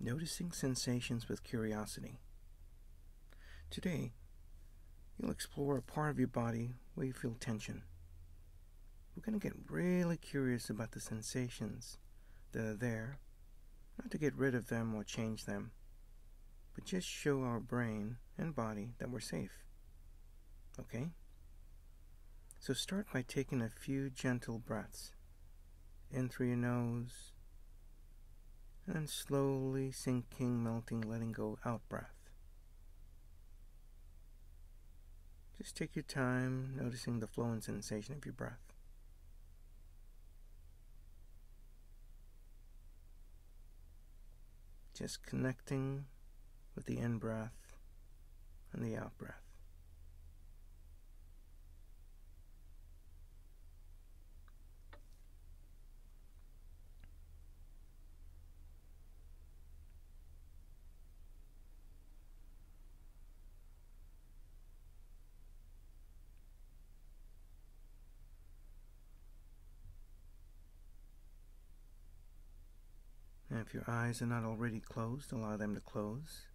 Noticing sensations with curiosity. Today, you'll explore a part of your body where you feel tension. We're going to get really curious about the sensations that are there, not to get rid of them or change them, but just show our brain and body that we're safe. Okay? So start by taking a few gentle breaths in through your nose, and then slowly sinking, melting, letting go out breath. Just take your time noticing the flow and sensation of your breath. Just connecting with the in-breath and the out-breath. And if your eyes are not already closed, allow them to close.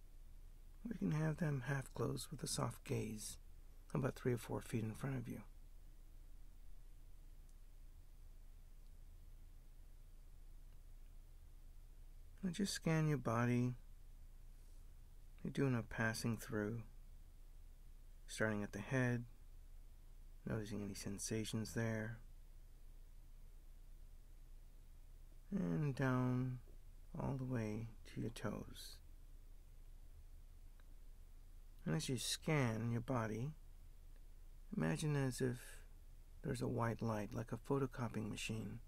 Or you can have them half closed with a soft gaze, about 3 or 4 feet in front of you. And just scan your body. You're doing a passing through, starting at the head, noticing any sensations there, and down all the way to your toes. And as you scan your body, imagine as if there's a white light, like a photocopying machine.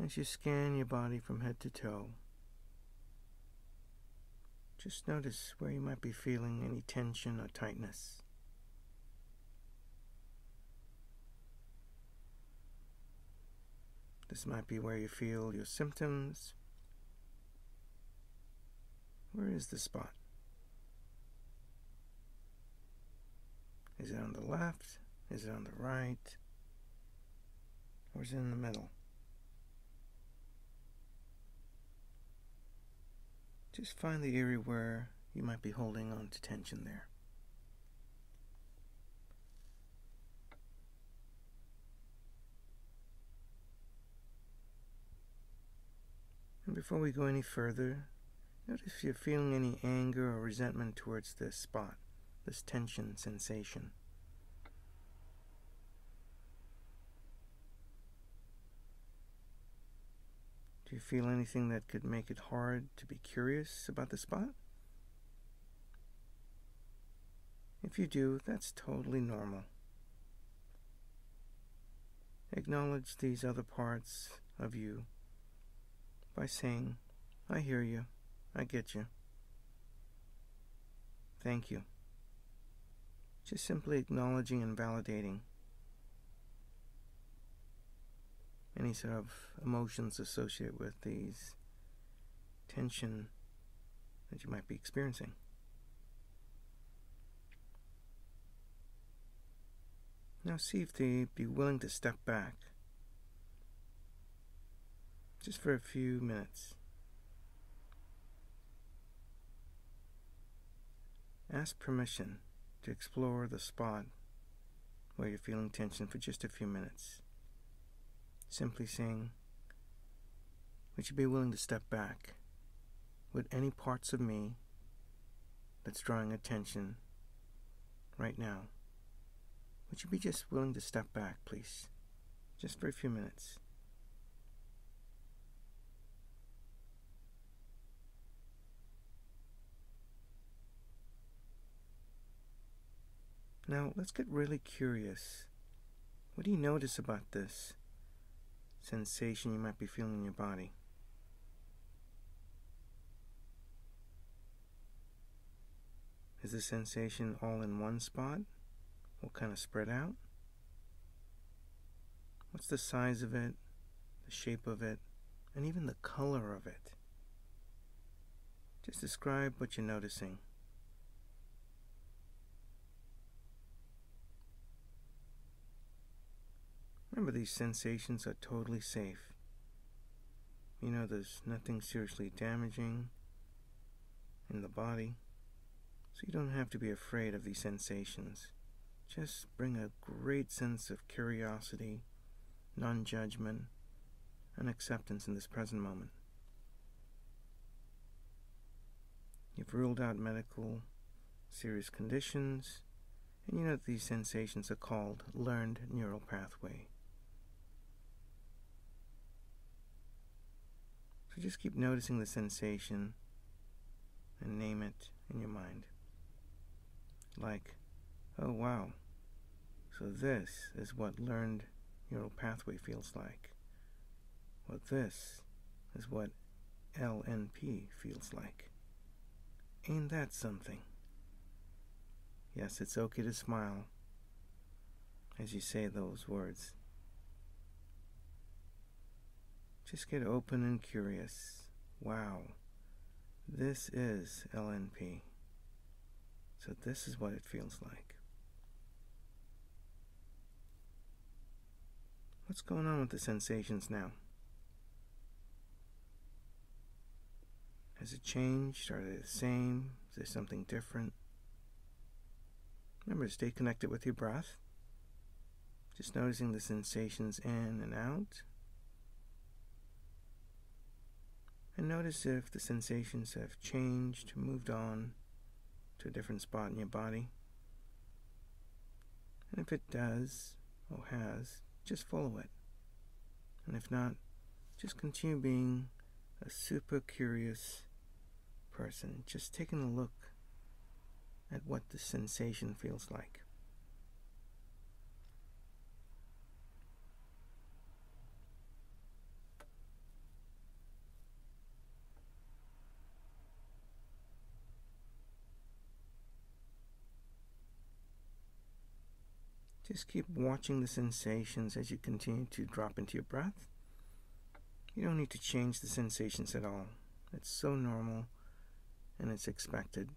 As you scan your body from head to toe, just notice where you might be feeling any tension or tightness. This might be where you feel your symptoms. Where is the spot? Is it on the left? Is it on the right? Or is it in the middle? Just find the area where you might be holding on to tension there. And before we go any further, notice if you're feeling any anger or resentment towards this spot, this tension sensation. Do you feel anything that could make it hard to be curious about the spot? If you do, that's totally normal. Acknowledge these other parts of you by saying, I hear you, I get you. Thank you. Just simply acknowledging and validating any sort of emotions associated with these tension that you might be experiencing. Now see if they'd be willing to step back just for a few minutes. Ask permission to explore the spot where you're feeling tension for just a few minutes. Simply saying, would you be willing to step back? Would any parts of me that's drawing attention right now, would you be just willing to step back, please? Just for a few minutes. Now, let's get really curious. What do you notice about this sensation you might be feeling in your body? Is the sensation all in one spot, or kind of spread out? What's the size of it, the shape of it, and even the color of it? Just describe what you're noticing. Remember, these sensations are totally safe. You know there's nothing seriously damaging in the body, so you don't have to be afraid of these sensations. Just bring a great sense of curiosity, non-judgment, and acceptance in this present moment. You've ruled out medical serious conditions, and you know that these sensations are called learned neural pathway. So just keep noticing the sensation and name it in your mind. Like, oh wow, so this is what learned neural pathway feels like. Well, this is what LNP feels like. Ain't that something? Yes, it's okay to smile as you say those words. Just get open and curious. Wow, this is LNP. So this is what it feels like. What's going on with the sensations now? Has it changed? Are they the same? Is there something different? Remember to stay connected with your breath. Just noticing the sensations in and out. And notice if the sensations have changed, moved on to a different spot in your body. And if it does, or has, just follow it. And if not, just continue being a super curious person, just taking a look at what the sensation feels like. Just keep watching the sensations as you continue to drop into your breath. You don't need to change the sensations at all. It's so normal and it's expected.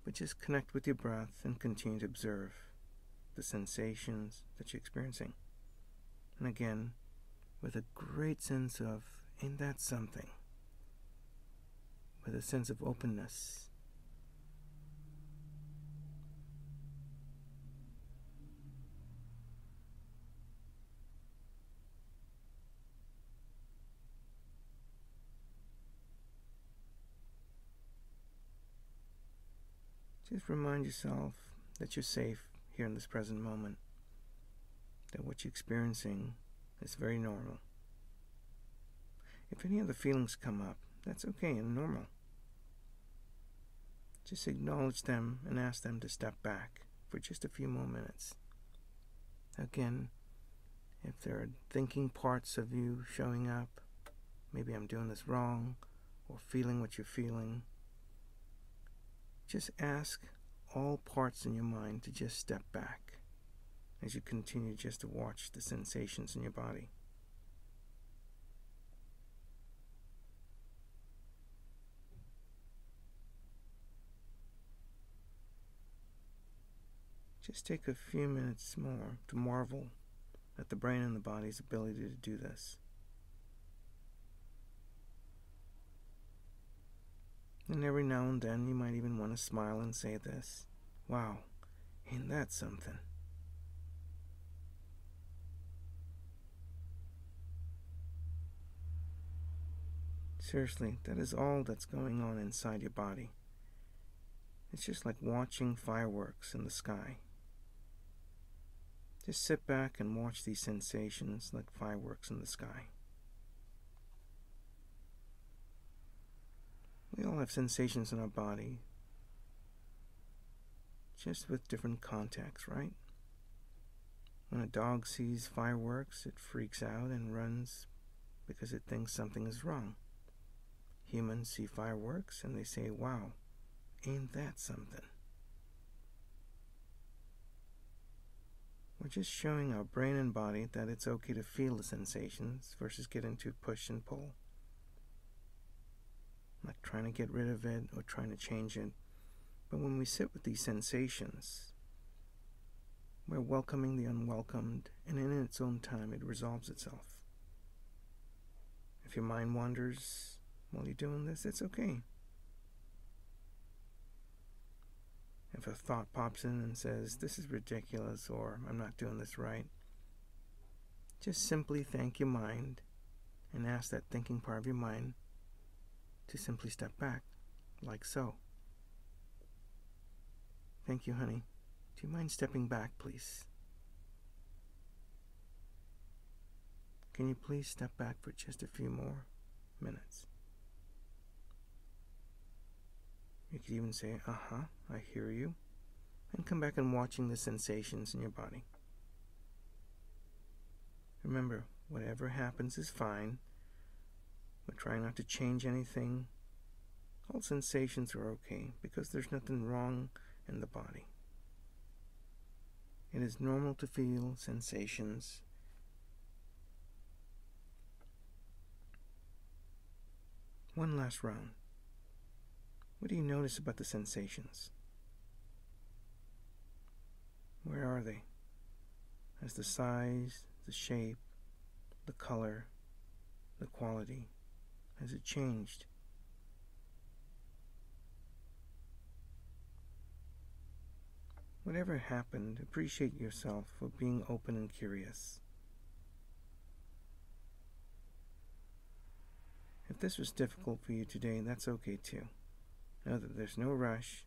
But just connect with your breath and continue to observe the sensations that you're experiencing. And again, with a great sense of, ain't that something? With a sense of openness. Just remind yourself that you're safe here in this present moment, that what you're experiencing is very normal. If any other feelings come up, that's okay and normal. Just acknowledge them and ask them to step back for just a few more minutes. Again, if there are thinking parts of you showing up, maybe I'm doing this wrong, or feeling what you're feeling, just ask all parts in your mind to just step back as you continue just to watch the sensations in your body. Just take a few minutes more to marvel at the brain and the body's ability to do this. And every now and then you might even want to smile and say this, wow, ain't that something? Seriously, that is all that's going on inside your body. It's just like watching fireworks in the sky. Just sit back and watch these sensations like fireworks in the sky. We all have sensations in our body, just with different contexts, right? When a dog sees fireworks, it freaks out and runs because it thinks something is wrong. Humans see fireworks and they say, wow, ain't that something? We're just showing our brain and body that it's okay to feel the sensations versus get into push and pull. Like trying to get rid of it or trying to change it. But when we sit with these sensations, we're welcoming the unwelcomed, and in its own time it resolves itself. If if your mind wanders while you're doing this, it's okay. If a thought pops in and says, this is ridiculous, or I'm not doing this right, just simply thank your mind and ask that thinking part of your mind to simply step back, like so. Thank you, honey. Do you mind stepping back, please? Can you please step back for just a few more minutes? You could even say, I hear you, and come back and watching the sensations in your body. Remember, whatever happens is fine. We're trying not to change anything. All sensations are okay because there's nothing wrong in the body. It is normal to feel sensations. One last round. What do you notice about the sensations? Where are they? Has the size, the shape, the color, the quality, has it changed? Whatever happened, appreciate yourself for being open and curious. If this was difficult for you today, that's okay too. Know that there's no rush.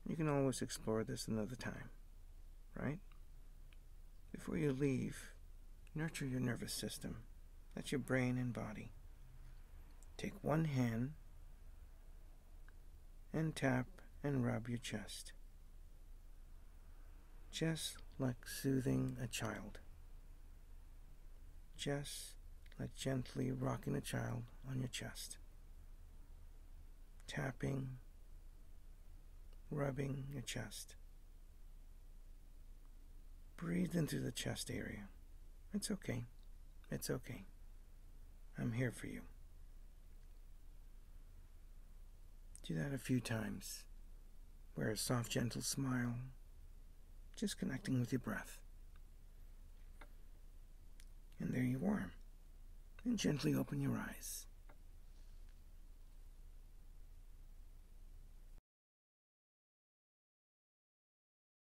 You can always explore this another time, right? Before you leave, nurture your nervous system. That's your brain and body. Take one hand and tap and rub your chest. Just like soothing a child. Just like gently rocking a child on your chest. Tapping, rubbing your chest. Breathe into the chest area. It's okay. It's okay. I'm here for you. Do that a few times. Wear a soft, gentle smile. Just connecting with your breath. And there you are. And gently open your eyes.